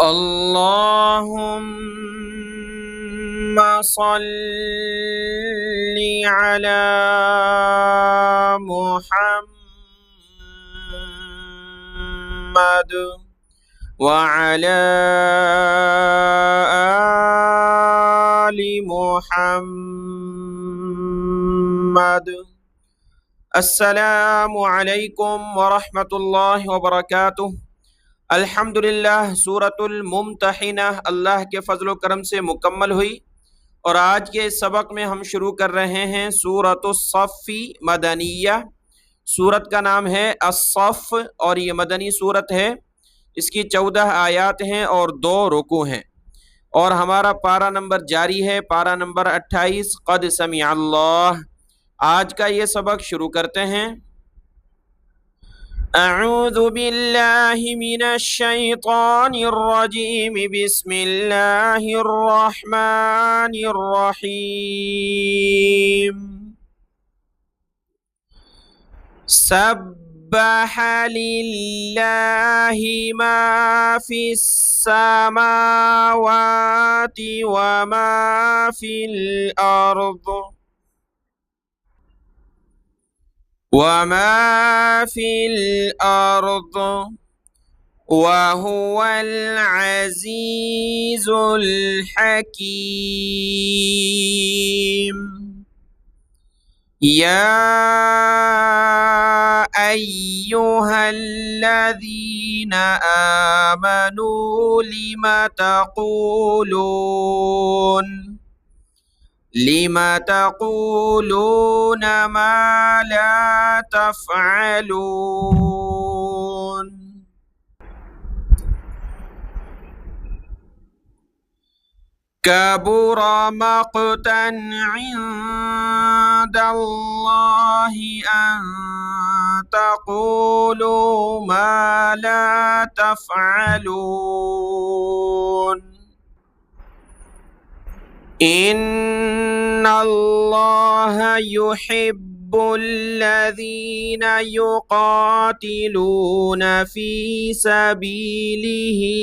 اللهم صل على محمد وعلى آل محمد. अस्सलामु अलैकुम वरहमतुल्लाहि वबरकातुह। अल्हम्दुलिल्लाह, सूरतुल मुम्तहिना अल्लाह के फजल करम से मुकम्मल हुई और आज के इस सबक में हम शुरू कर रहे हैं सूरतुस सफ़्फ़ी मदनिया। सूरत का नाम है अस-सफ़्फ़ और ये मदनी सूरत है। इसकी 14 आयात हैं और 2 रुकू हैं और हमारा पारा नंबर जारी है, पारा नंबर 28 क़द समिअल्लाह। आज का ये सबक शुरू करते हैं। अऊज़ु बिल्लाहि मिनश शैतानिर रजीम, बिस्मिल्लाहिर रहमानिर रहीम। सब्बह लिल्लाहि मा फिस समावाति व मा फिल अर्द वमा फिल अर्द वहुवल अज़ीज़ुल हकीम। या अय्युहल्लज़ीना आमनू लिमा तक़ूलून मा ला तफ़अलून। कबुर मक़तन इंदल्लाहि अन तक़ूलू मा ला तफ़अलून। इन्नल्लाहा युहिब्बुल्लज़ीना युक़ातिलूना फ़ी सबीलिही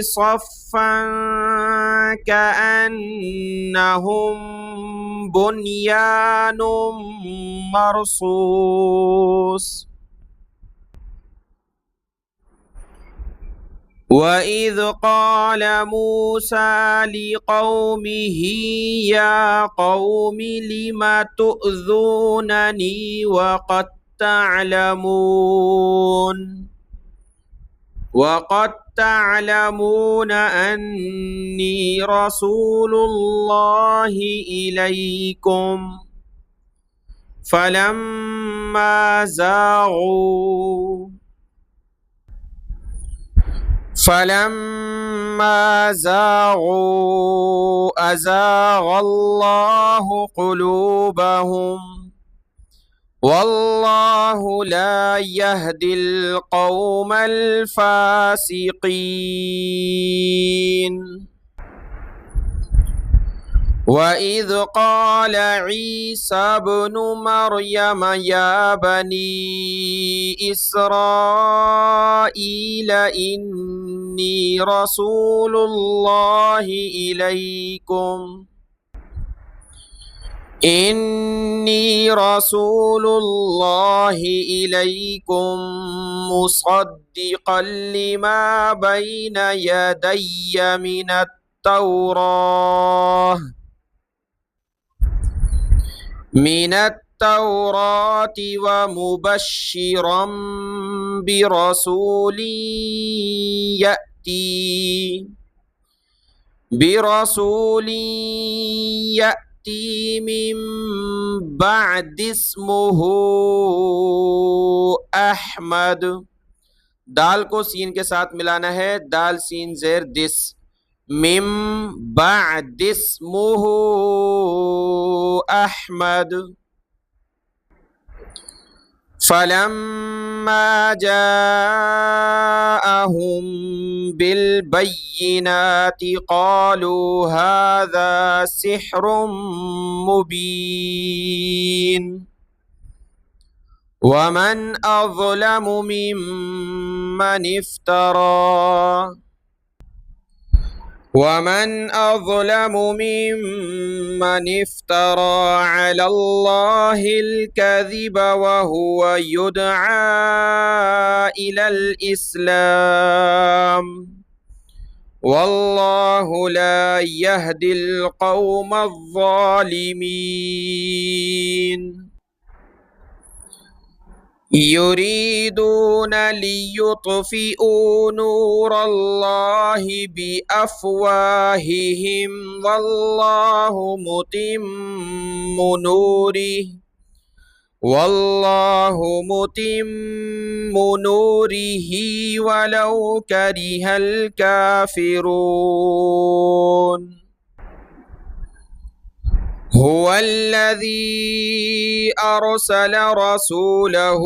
सफ़्फ़न कअन्नहुम बुन्यानुम मरसूस। वइज़ क़ाल मूसा लिक़ौमिही या क़ौमि लिमा तुअज़ूननी वक़द तअलमून अन्नी रसूलुल्लाहि इलैकुम फलम्मा ज़ाग़ू अज़ाग़ल्लाहु क़ुलूबहुम वल्लाहु ला यहदिल क़ौमल फ़ासिक़ीन। वइज़ क़ाल ईसा इब्नु मरयम या बनी इस्राईल इन्नी रसूलुल्लाहि इलैकुम मुसद्दिक़न लिमा बैन यदय्य मिनत तौराति व मुबश्शिरम बिरसूलिन यअती मिन बअदि इस्मुहु अहमद। दाल को सीन के साथ मिलाना है, दाल सीन ज़ेर दिस। मिन बअदि इस्मुहु अहमद। फलम्मा जाअहुम बिलबय्यिनाति क़ालू हाज़ा सिह्रुम मुबीन। ومن أظلم ممن افترى على الله الكذب وهو يدعى إلى الإسلام والله لا يهدي القوم الظالمين يريدون ليطفئوا نور الله بأفواههم والله متم نوره ولو كره الكافرون هو الذي أرسل رسوله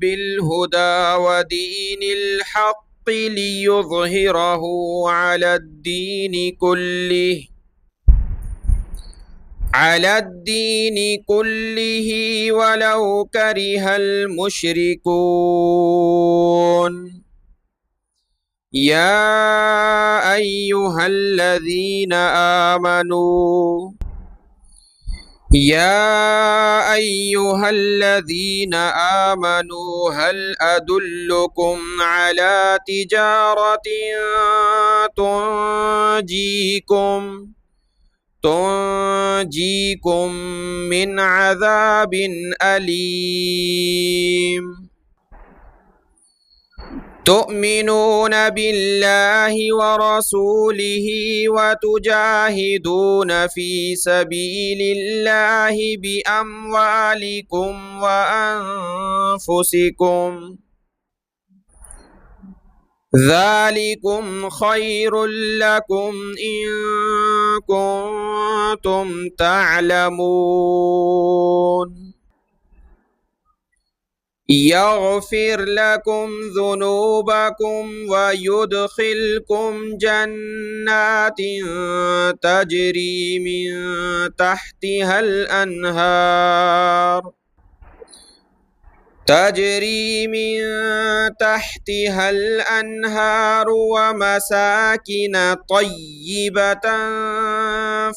بالهدى ودين الحق ليظهره على الدين كله ولو كره المشركون يا أيها الذين آمنوا هل أدلكم على تجارة تنجيكم من عذاب أليم تؤمنون بالله ورسوله وتجاهدون في سبيل الله بأموالكم وأنفسكم ذلكم خير لكم إن كنتم تعلمون يغفر لكم ذنوبكم ويدخلكم جنات تجري من تحتها الأنهار ومساكن طيبة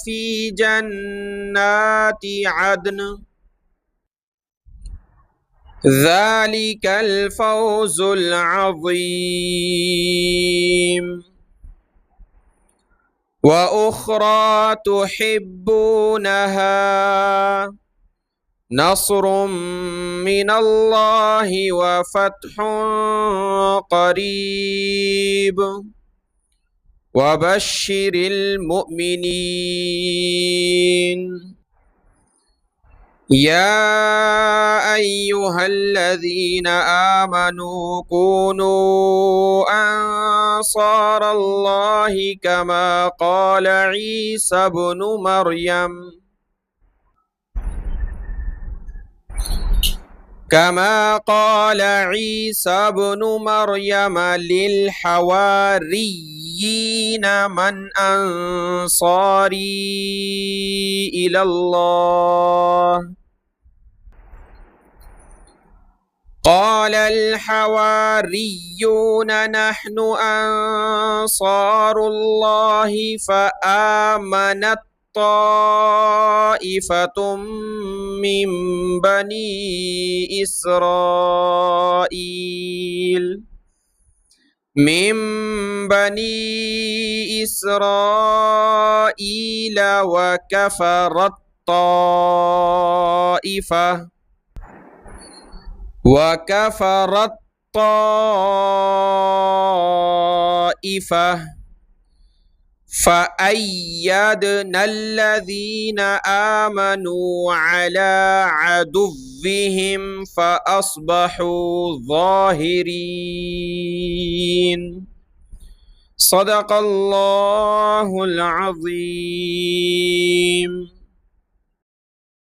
في جنات عدن ذلك الفوز العظيم وأخرى تحبونها نصر من الله وفتح قريب وبشر المؤمنين يا أيها الذين آمنوا كونوا أنصار الله كما قال عيسى ابن مريم للحواريين من أنصاري إلى الله قال الحواريون نحن أنصار الله فآمنت طائفة من بني إسرائيل وكفرت طائفة فأيدنا الذين آمنوا على عدوهم فأصبحوا ظاهرين صدق الله العظيم.